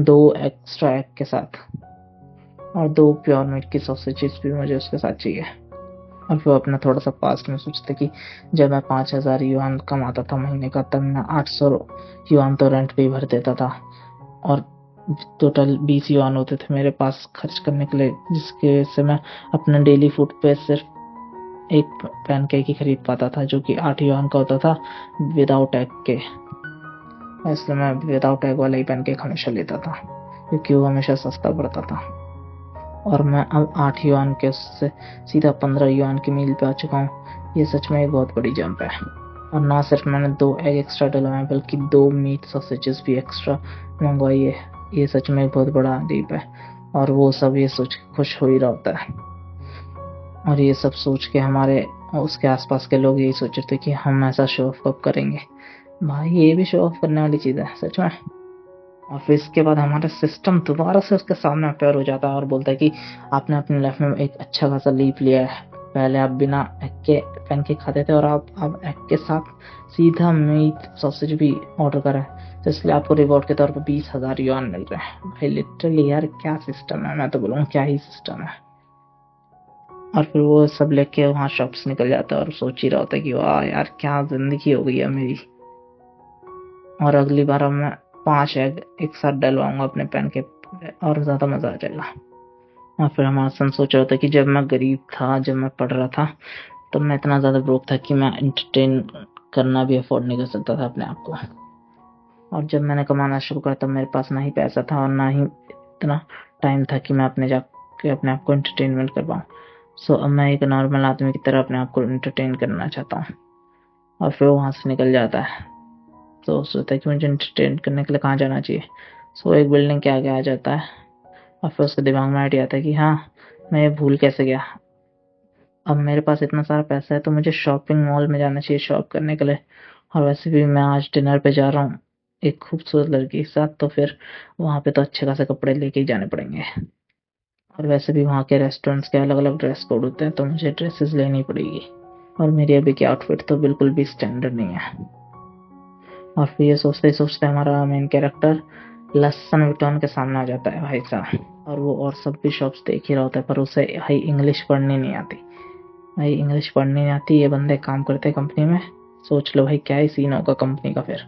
2 एक्स्ट्रा एग के साथ और 2 प्योर मीट की सॉसेजेस भी मुझे उसके साथ चाहिए। और फिर अपना थोड़ा सा पास्ट में सोचते कि जब मैं 5,000 युआन कमाता था महीने का, तब मैं 800 युआन तो रेंट पे ही भर देता था और टोटल 20 युआन होते थे मेरे पास खर्च करने के लिए, जिसकी वजह से मैं अपने डेली फूड पे सिर्फ एक पैनकेक ही खरीद पाता था जो कि 8 युआन का होता था विदाउट एग के। इसलिए मैं विदाउट एग वाला ही पैनकेक हमेशा लेता था क्योंकि वो हमेशा सस्ता पड़ता था। और मैं अब 8 युआन के उससे सीधा 15 युआन की मील पे आ चुका हूँ। ये सच में एक बहुत बड़ी जंप है। और ना सिर्फ मैंने 2 एग एक्स्ट्रा डलवाए बल्कि 2 मीट सॉसेजेस भी एक्स्ट्रा मंगवाई है। ये सच में एक बहुत बड़ा लीप है और वो सब ये सोच के खुश हो ही रहा होता है। और ये सब सोच के हमारे उसके आसपास के लोग यही सोच रहे थे कि हम ऐसा शो ऑफ कब करेंगे। भाई ये भी शो ऑफ करने वाली चीज़ है सच में। और फिर इसके बाद हमारा सिस्टम दोबारा से उसके सामने अपेयर हो जाता है और बोलता है कि आपने अपनी लाइफ में एक अच्छा खासा लीप लिया है। पहले आप बिना एग के पैनकेक खाते थे और आप अब एग के साथ सीधा मीट सॉसेज भी ऑर्डर करा है, तो इसलिए आपको रिवॉर्ड के तौर पर 20,000 युआन मिल रहे हैं। भाई लिटरली यार क्या सिस्टम है, मैं तो बोलूँ क्या ही सिस्टम है। और फिर वो सब लेके वहाँ शॉप से निकल जाता है और सोच ही रहा होता है कि वाह यार क्या जिंदगी हो गई है मेरी। और अगली बार अब मैं 5 एग एक साथ डलवाऊंगा अपने पैनकेक पे और ज़्यादा मज़ा आ जाएगा। और फिर हमारा सन सोच रहा था कि जब मैं गरीब था, जब मैं पढ़ रहा था, तब मैं इतना ज़्यादा ब्रोक था कि मैं एंटरटेन करना भी अफोर्ड नहीं कर सकता था अपने आप को। और जब मैंने कमाना शुरू करा तब मेरे पास ना ही पैसा था और ना ही इतना टाइम था कि मैं अपने जाके अपने आप को एंटरटेनमेंट कर पाऊँ। सो अब मैं एक नॉर्मल आदमी की तरह अपने आप को एंटरटेन करना चाहता हूँ। और फिर वहाँ से निकल जाता है तो सोचता है कि मुझे एंटरटेन करने के लिए कहाँ जाना चाहिए। सो एक बिल्डिंग के आगे आ जाता है और फिर उसके दिमाग में आइडिया आता है कि हाँ, मैं ये भूल कैसे गया, अब मेरे पास इतना सारा पैसा है तो मुझे शॉपिंग मॉल में जाना चाहिए शॉप करने के लिए। और वैसे भी मैं आज डिनर पे जा रहा हूँ एक खूबसूरत लड़की के साथ, तो फिर वहाँ पे तो अच्छे खासे कपड़े लेके ही जाने पड़ेंगे। और वैसे भी वहाँ के रेस्टोरेंट्स के अलग अलग ड्रेस कोड होते हैं तो मुझे ड्रेसेस लेनी पड़ेगी और मेरी अभी की आउटफिट तो बिल्कुल भी स्टैंडर्ड नहीं है। और फिर ये सोचते ही सोचते हमारा मेन कैरेक्टर लसन विटॉन के सामने आ जाता है भाई साहब, और वो और सब भी शॉप्स देख ही रहा होता है, पर उसे भाई इंग्लिश पढ़नी नहीं आती। भाई इंग्लिश पढ़नी नहीं आती, ये बंदे काम करते हैं कंपनी में, सोच लो भाई क्या ही सीन होगा कंपनी का फिर।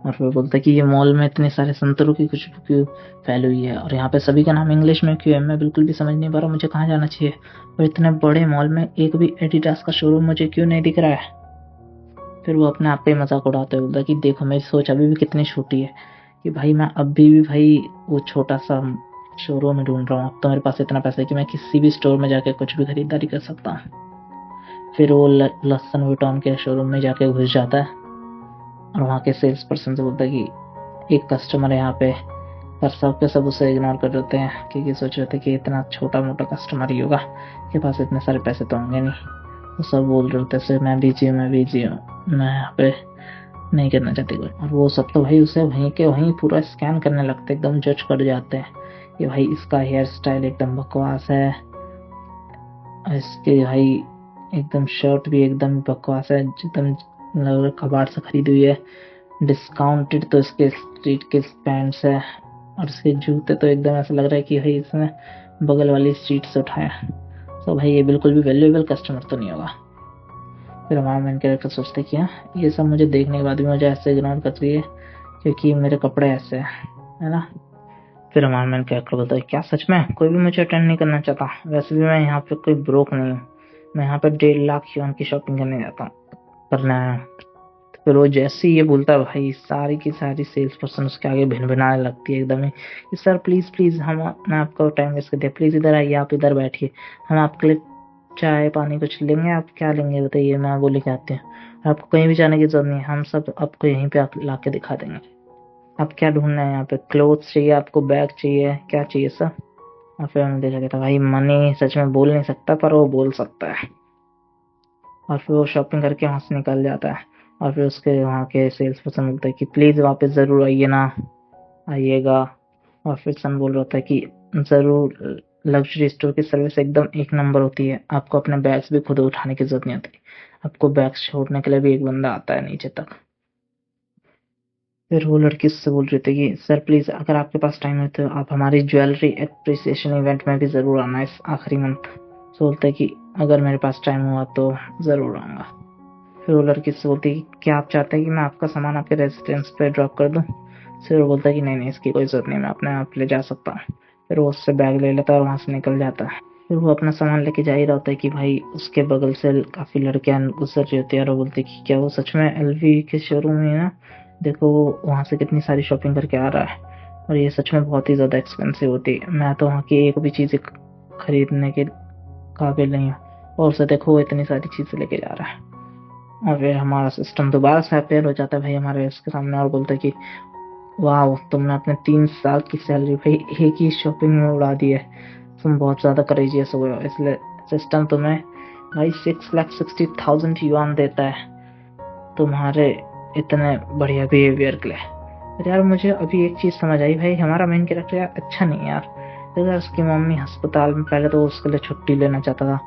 और फिर बोलता है कि ये मॉल में इतने सारे संतरों की खुशबू क्यों फैली हुई है, और यहाँ पे सभी का नाम इंग्लिश में क्यों है, मैं बिल्कुल भी समझ नहीं पा रहा मुझे कहाँ जाना चाहिए, और इतने बड़े मॉल में एक भी एडिडास का शोरूम मुझे क्यों नहीं दिख रहा है। फिर वो अपने आप पे मजाक उड़ाते हुए बोलता कि देखो मेरी सोच अभी भी कितनी छोटी है, कि भाई मैं अभी भी भाई वो छोटा सा शोरूम में ढूंढ रहा हूँ, अब तो मेरे पास इतना पैसा है कि मैं किसी भी स्टोर में जाके कुछ भी खरीदारी कर सकता हूँ। फिर वो लसन विटॉन के शोरूम में जाके घुस जाता है, और वहाँ के सेल्स पर्सन से बोलता है कि एक कस्टमर है यहाँ पे, पर सब के सब उसे इग्नोर कर देते हैं, क्योंकि सोच रहे थे कि इतना छोटा मोटा कस्टमर ही होगा, के पास इतने सारे पैसे तो होंगे नहीं। वो सब बोल रहे होते हैं मैं बिजी हूँ, मैं यहाँ पे नहीं करना चाहती कुछ। और वो सब तो भाई उसे वहीं के वहीं पूरा स्कैन करने लगते, एकदम जज कर जाते हैं कि भाई इसका हेयर स्टाइल एकदम बकवास है, इसके भाई एकदम शर्ट भी एकदम बकवास है, एकदम लग रहा कबाड़ से खरीदी हुई है, डिस्काउंटेड तो इसके स्ट्रीट के पैंट्स है, और इसके जूते तो एकदम ऐसा लग रहा है कि भाई इसने बगल वाली स्ट्रीट से उठाया। तो भाई ये बिल्कुल भी वैल्यूएबल कस्टमर तो नहीं होगा। फिर हमारा मेन कैरेक्टर सोचते कि ये सब मुझे देखने के बाद भी मुझे ऐसे इग्नोर कर रही है क्योंकि मेरे कपड़े ऐसे है ना। फिर हमारा मेन कैरेक्टर बोलता है क्या सच में कोई भी मुझे अटेंड नहीं करना चाहता, वैसे भी मैं यहाँ पे कोई ब्रोक नहीं हूँ, मैं यहाँ पे 1.5 लाख युआन की शॉपिंग करने जाता हूँ करना है। तो फिर वो जैसे ही ये बोलता है भाई सारी की सारी सेल्स पर्सन उसके आगे भिनभिनाने लगती है एकदम ही कि सर प्लीज प्लीज हम मैं आपका टाइम वेस्ट कर दिया, प्लीज इधर आइए, आप इधर बैठिए, हम आपके लिए चाय पानी कुछ लेंगे, आप क्या लेंगे बताइए, मैं वो लेके आते हैं, आपको कहीं भी जाने की जरूरत नहीं है, हम सब आपको यहीं पे ला के दिखा देंगे। आप क्या ढूंढना है यहाँ पे, क्लोथ्स चाहिए आपको, बैग चाहिए, क्या चाहिए सर। और फिर हमने देखा था भाई मनी सच में बोल नहीं सकता पर वो बोल सकता है। और फिर वो शॉपिंग करके वहां से निकल जाता है, और फिर उसके वहाँ के सेल्स पर्सन बोलता है कि प्लीज वापस जरूर आइए ना, आइएगा। और फिर सन बोल रहा था कि जरूर, लग्जरी स्टोर की सर्विस एकदम एक नंबर होती है, आपको अपने बैग्स भी खुद उठाने की जरूरत नहीं होती, आपको बैग्स छोड़ने के लिए भी एक बंदा आता है नीचे तक। फिर वो लड़की उससे बोल रही थी कि सर प्लीज अगर आपके पास टाइम है तो आप हमारी ज्वेलरी एप्रिसिएशन इवेंट में भी जरूर आना इस आखिरी मंथ। तो बोलता है कि अगर मेरे पास टाइम हुआ तो जरूर आऊंगा। फिर वो लड़की से बोलती है कि क्या आप चाहते हैं कि मैं आपका सामान आपके रेजिडेंस पे ड्रॉप कर दूं। फिर वो बोलता है कि नहीं नहीं इसकी कोई जरूरत नहीं, मैं अपने आप ले जा सकता हूँ। फिर वो उससे बैग ले लेता है और वहां से निकल जाता है। फिर वो अपना सामान लेके जा ही रहा होता है कि भाई उसके बगल से काफी लड़कियां गुजर रही होती है, और वो बोलती है कि क्या वो सच में एलवी के शोरूम में है ना, देखो वो वहां से कितनी सारी शॉपिंग करके आ रहा है, और ये सच में बहुत ही ज्यादा एक्सपेंसिव होती है, मैं तो वहाँ की एक भी चीज खरीदने के काबिल नहीं हूँ, और उसे देखो वो इतनी सारी चीजें लेके जा रहा है। और फिर हमारा सिस्टम दोबारा से अपेयर हो जाता है भाई हमारे इसके सामने, और बोलता है कि वाह तुमने अपने 3 साल की सैलरी भाई एक ही शॉपिंग में उड़ा दी है, तुम बहुत ज्यादा करेजियस हो गए हो, इसलिए सिस्टम तुम्हें भाई 6,60,000 युआन देता है तुम्हारे इतने बढ़िया बिहेवियर के लिए। अरे यार मुझे अभी एक चीज समझ आई भाई, हमारा मेन कैरेक्टर यार अच्छा नहीं है यार। यार उसकी मम्मी अस्पताल में पहले तो उसके लिए छुट्टी लेना चाहता था,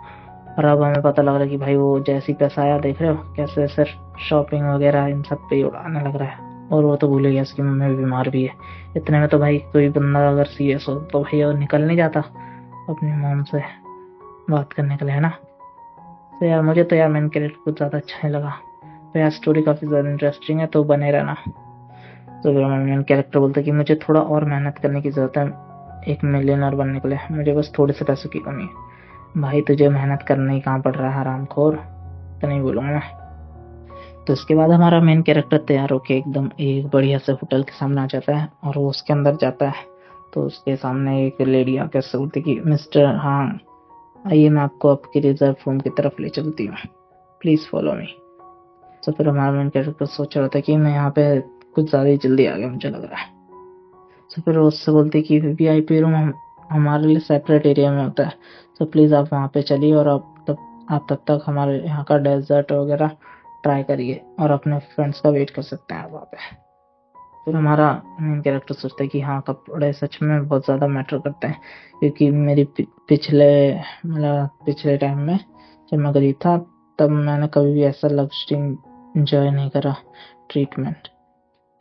और अब हमें पता लग रहा है कि भाई वो जैसी पैसा आया देख रहे हो कैसे सिर्फ शॉपिंग वगैरह इन सब पे ही उड़ाने लग रहा है, और वो तो भूल गया उसकी मम्मी बीमार भी है। इतने में तो भाई कोई बंदा अगर सीरियस हो तो भाई वो निकल नहीं जाता अपनी मॉम से बात करने के लिए, है ना। तो यार मुझे तो यार मेन कैरेक्टर कुछ ज्यादा अच्छा नहीं लगा, तो यार स्टोरी काफी ज्यादा इंटरेस्टिंग है तो बने रहना। तो फिर मेन कैरेक्टर बोलता है कि मुझे थोड़ा और मेहनत करने की जरूरत है एक मिलियनर बनने के लिए, मुझे बस थोड़े से पैसों की कमी है। भाई तुझे मेहनत करना ही कहाँ पड़ रहा है हरामखोर, तो नहीं बोलूंगा मैं। तो इसके बाद हमारा मेन कैरेक्टर तैयार होके एकदम एक बढ़िया से होटल के सामने आ जाता है, और वो उसके अंदर जाता है तो उसके सामने एक लेडी आकर उससे बोलती कि मिस्टर हाँ आइए मैं आपको आपके रिजर्व रूम की तरफ ले चलती हूँ, प्लीज फॉलो मी। तो फिर हमारा मेन कैरेक्टर सोच रहा था कि मैं यहाँ पे कुछ ज्यादा ही जल्दी आ गया मुझे लग रहा है। तो फिर वो उससे बोलती कि वीआईपी रूम हमारे लिए सेपरेट एरिया में होता है, तो प्लीज आप वहाँ पे चलिए, और आप तब तक हमारे यहाँ का डेजर्ट वगैरह ट्राई करिए, और अपने फ्रेंड्स का वेट कर सकते हैं आप वहाँ पे। फिर हमारा मेन कैरेक्टर सोचता है कि हाँ कपड़े सच में बहुत ज़्यादा मैटर करते हैं, क्योंकि मेरी पिछले टाइम में जब मैं गरीब था तब मैंने कभी भी ऐसा लग्जरी इंजॉय नहीं करा ट्रीटमेंट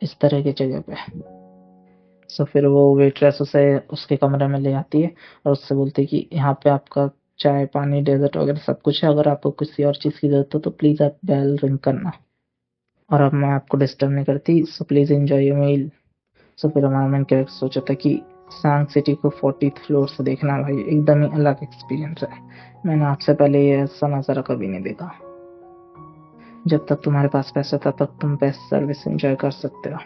इस तरह की जगह पे। सो फिर वो वेट्रेस उसे उसके कमरे में ले आती है और उससे बोलती है कि यहाँ पे आपका चाय पानी डेजर्ट वगैरह सब कुछ है, अगर आपको किसी और चीज़ की जरूरत हो तो प्लीज़ आप बेल रिंग करना, और अब मैं आपको डिस्टर्ब नहीं करती, so please enjoy your meal. So फिर हमारा मैन कैरेक्टर सोचा था कि सांग सिटी को 40th फ्लोर से देखना भाई एकदम ही अलग एक्सपीरियंस है, मैंने आपसे पहले ये ऐसा नज़ारा कभी नहीं देखा। जब तक तुम्हारे पास पैसा तब तक तुम बेस्ट सर्विस एंजॉय कर सकते हो,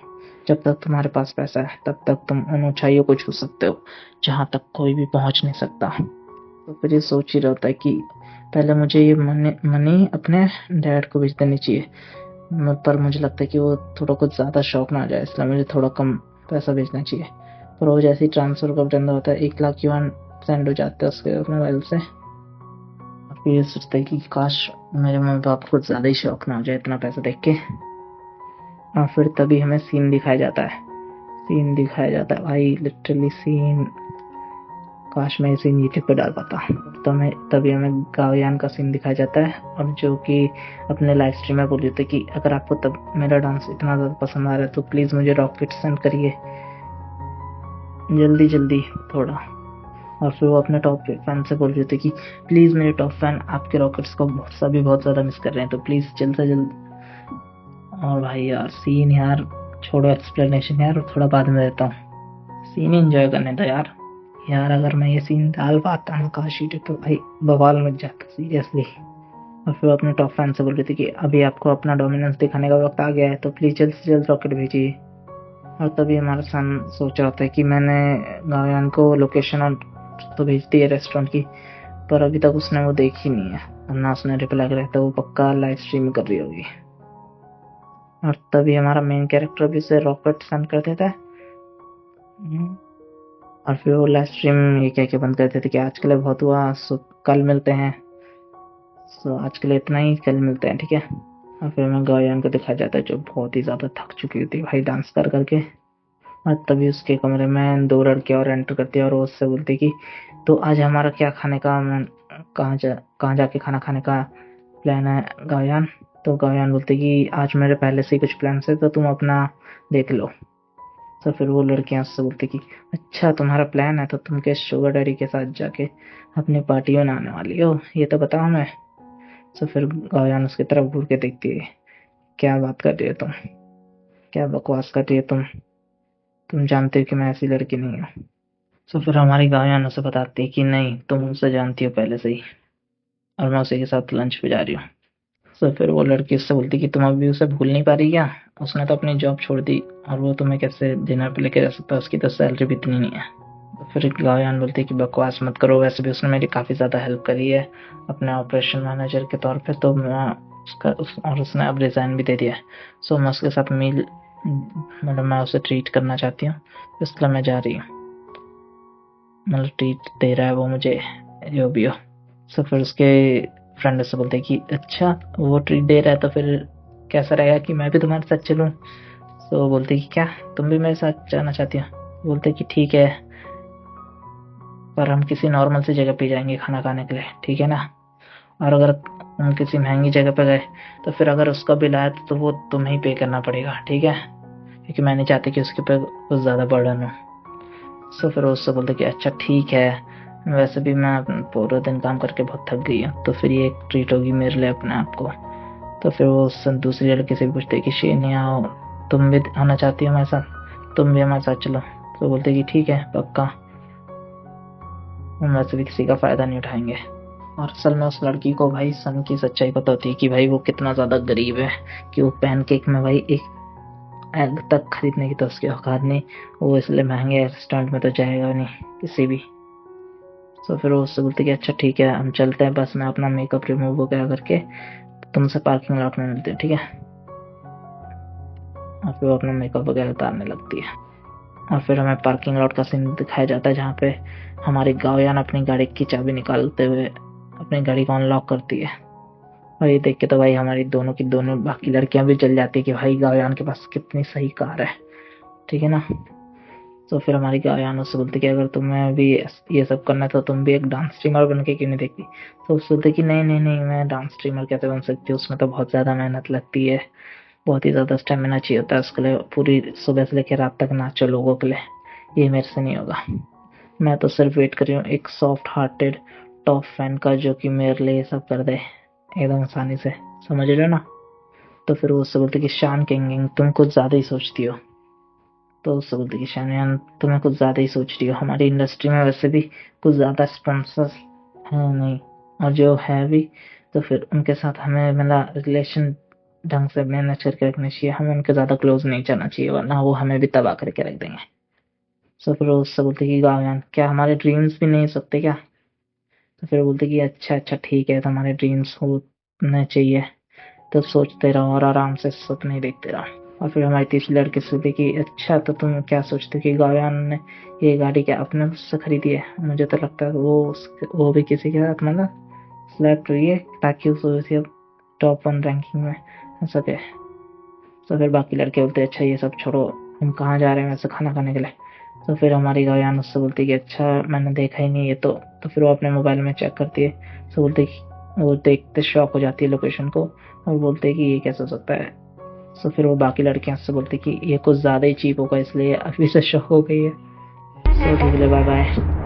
जब तक तुम्हारे पास पैसा है तब तक तुम उन ऊंचाइयों को छू सकते हो जहां तक कोई भी पहुंच नहीं सकता। तो फिर ये सोच ही रहा था कि पहले मुझे ये मनी अपने डैड को भेज देनी चाहिए, पर मुझे लगता है कि वो थोड़ा कुछ ज़्यादा शौक ना आ जाए, इसलिए मुझे थोड़ा कम पैसा भेजना चाहिए। पर वो जैसे ही ट्रांसफ़र का बटन होता है 1 लाख युआन सेंड हो जाते हैं उसके मोबाइल से। फिर ये सोचता है कि काश मेरे मम्मी पापा को ज़्यादा ही शौक ना हो जाए इतना पैसा देख के। और फिर तभी हमें सीन दिखाया जाता है, सीन दिखाया जाता है भाई, लिटरली सीन, काश मैं सीन यूट्यूब पे डाल पाता। तो तभी हमें गाओयान का सीन दिखाया जाता है, और जो कि अपने लाइव स्ट्रीम में बोल रहे थे कि अगर आपको तब मेरा डांस इतना ज़्यादा पसंद आ रहा है तो प्लीज़ मुझे रॉकेट सेंड करिए जल्दी जल्दी थोड़ा। और फिर वो अपने टॉप फैन से बोल रहे थे कि प्लीज़ मेरे टॉप फैन आपके रॉकेट्स को सभी बहुत ज़्यादा मिस कर रहे हैं, तो प्लीज़ जल्द से जल्द। और भाई यार सीन यार, छोड़ो एक्सप्लेनेशन यार, थोड़ा बाद में देता हूँ, सीन एंजॉय करने दो यार। यार अगर मैं ये सीन डाल पाता ना काश यूट्यूब तो भाई बवाल मच जाता सीरियसली। और फिर अपने टॉप फैन से बोल रही थी कि अभी आपको अपना डोमिनेंस दिखाने का वक्त आ गया है, तो प्लीज़ जल्द से जल्द रॉकेट भेजिए। और तभी हमारा सन सोच रहा था कि मैंने गायन को लोकेशन और तो भेज दी है रेस्टोरेंट की, पर अभी तक उसने वो देखी नहीं है, और ना उसने रिप्लाई करा, तो वो पक्का लाइव स्ट्रीम कर रही होगी। और तभी हमारा मेन कैरेक्टर भी उसे रॉकेट सेंड कर देता है। और फिर वो लाइव स्ट्रीम ये कह के बंद कर देते कि आज के लिए बहुत हुआ, सो कल मिलते हैं, सो आज के लिए इतना ही, कल मिलते हैं, ठीक है। और फिर हमें गायन को दिखाया जाता है जो बहुत ही ज़्यादा थक चुकी होती है भाई डांस कर करके। और तभी उसके कमरे में 2 लड़कियां और एंटर करती है और वो उससे बोलती कि तो आज हमारा क्या खाने का कहाँ जाके खाना खाने का प्लान है गायन। तो गायन बोलती कि आज मेरे पहले से ही कुछ प्लान है तो तुम अपना देख लो। तो फिर वो लड़कियां उससे बोलती कि अच्छा तुम्हारा प्लान है, तो तुम क्या शुगर डैडी के साथ जाके अपनी पार्टी बनाने वाली हो, ये तो बताओ हमें। तो फिर गायन उसकी तरफ घूर के देखती है, क्या बात कर रही हो तुम, क्या बकवास कर रही हो तुम जानते हो कि मैं ऐसी लड़की नहीं हूँ। तो फिर हमारी गायन उसे बताती है कि नहीं तुम उसे जानती हो पहले से ही, और मैं उसी के साथ लंच पे जा रही हूँ। तो फिर वो लड़की उससे बोलती कि तुम अभी उसे भूल नहीं पा रही क्या, उसने तो अपनी जॉब छोड़ दी और वो तुम्हें कैसे डिनर पे लेके जा सकता है, उसकी तो सैलरी भी इतनी नहीं है। तो फिर गायन बोलती है कि बकवास मत करो, वैसे भी उसने मेरी काफ़ी ज़्यादा हेल्प करी है अपने ऑपरेशन मैनेजर के तौर पे, तो मैं और उसने अब रिज़ाइन भी दे दिया है, सो मैं उसके साथ मील मतलब मैं उसे ट्रीट करना चाहती हूँ, इसलिए मैं जा रही हूँ, मतलब ट्रीट दे रहा है वो मुझे, जो भी हो। सो फिर उसके फ्रेंड से बोलते कि अच्छा वो ट्रीट दे रहा है तो फिर कैसा रहेगा कि मैं भी तुम्हारे साथ चलूँ। तो बोलते कि क्या तुम भी मेरे साथ जाना चाहती हो, बोलते कि ठीक है, पर हम किसी नॉर्मल सी जगह पे जाएंगे खाना खाने के लिए, ठीक है ना। और अगर हम किसी महंगी जगह पे गए तो फिर अगर उसका बिल आया तो वो तुम्हें ही पे करना पड़ेगा, ठीक है, क्योंकि मैं नहीं चाहती कि उसके पे कुछ ज़्यादा बर्डन हो। सो फिर वो उससे बोलते कि अच्छा ठीक है, वैसे भी मैं पूरा दिन काम करके बहुत थक गई हूँ, तो फिर ये एक ट्रीट होगी मेरे लिए अपने आप को। तो फिर वो उससे दूसरी लड़की से भी पूछते कि शेनी आओ, तुम भी आना चाहती हो हमारे साथ, तुम भी हमारे साथ चलो। तो बोलते कि ठीक है पक्का, हम वैसे भी किसी का फ़ायदा नहीं उठाएंगे। और असल में उस लड़की को भाई सन की सच्चाई पता होती है कि भाई वो कितना ज़्यादा गरीब है, कि वो पैनकेक में भाई एक एग तक खरीदने की तो उसकी औकात नहीं, वो इसलिए महंगे रेस्टोरेंट में तो जाएगा नहीं किसी भी। तो फिर वो उससे बोलते कि अच्छा ठीक है हम चलते हैं, बस मैं अपना मेकअप रिमूव वगैरह करके तुमसे पार्किंग लॉट में मिलते हैं, ठीक है। और फिर वो अपना मेकअप वगैरह उतारने लगती है, और फिर हमें पार्किंग लॉट का सीन दिखाया जाता है जहाँ पे हमारी गायन अपनी गाड़ी की चाबी निकालते हुए अपनी गाड़ी को अनलॉक करती है। और ये देख के तो भाई हमारी दोनों की दोनों बाकी लड़कियां भी जल जाती है कि भाई गायन के पास कितनी सही कार है, ठीक है ना। तो फिर हमारी गायन उससे बोलती कि अगर तुम्हें भी ये सब करना है तो तुम भी एक डांस स्ट्रीमर बन के क्यों नहीं देखती। तो उससे बोलते कि नहीं नहीं नहीं मैं डांस स्ट्रीमर कैसे बन सकती हूँ, उसमें तो बहुत ज़्यादा मेहनत लगती है, बहुत ही ज़्यादा स्टेमिना चाहिए होता है उसके लिए, पूरी सुबह से लेकर रात तक नाचो लोगों के लिए, ये मेरे से नहीं होगा। मैं तो सिर्फ वेट कर रही हूँ एक सॉफ्ट हार्टेड टॉप फैन का, जो कि मेरे लिए ये सब कर दे एकदम आसानी से, समझ रहे हो ना। तो फिर वो उससे बोलते कि शान किंग तुम कुछ ज्यादा ही सोचती हो। तो उससे बोलते कि शान यार तुम्हें कुछ ज्यादा ही सोच रही हो, हमारी इंडस्ट्री में वैसे भी कुछ ज्यादा स्पॉन्सर्स है नहीं, और जो है भी तो फिर उनके साथ हमें मतलब रिलेशन ढंग से मैनेज करके रखना चाहिए, हमें उनके ज्यादा क्लोज नहीं चलना चाहिए, वरना वो हमें भी तबाह करके रख देंगे। तो फिर वो उससे बोलते कि गायन क्या हमारे ड्रीम्स भी नहीं हो सकते क्या। तो फिर बोलते कि अच्छा अच्छा ठीक है, तुम्हारे ड्रीम्स होने चाहिए तो सोचते रहो और आराम से सपने देखते रहो। और फिर हमारी तीसरी लड़की से बोलती कि अच्छा तो तुम क्या सोचते हो कि गायन ने ये गाड़ी क्या अपने से खरीदी है, मुझे तो लगता है वो भी किसी के साथ मतलब सिलेक्ट हुई है ताकि उसे टॉप 1 रैंकिंग में आ सके। तो फिर बाकी लड़के बोलते अच्छा ये सब छोड़ो, हम कहाँ जा रहे हैं वैसे खाना खाने के लिए। तो फिर हमारी गायन उससे बोलती कि अच्छा मैंने देखा ही नहीं ये तो फिर वो अपने मोबाइल में चेक करती है। तो बोलते वो देखते शॉक हो जाती है लोकेशन को, और बोलते कि ये कैसे हो सकता है। तो फिर वो बाकी लड़कियां उससे बोलती कि ये कुछ ज्यादा ही चीप होगा, इसलिए अभी से शॉक हो गई है। तो ठीक है, बाय बाय।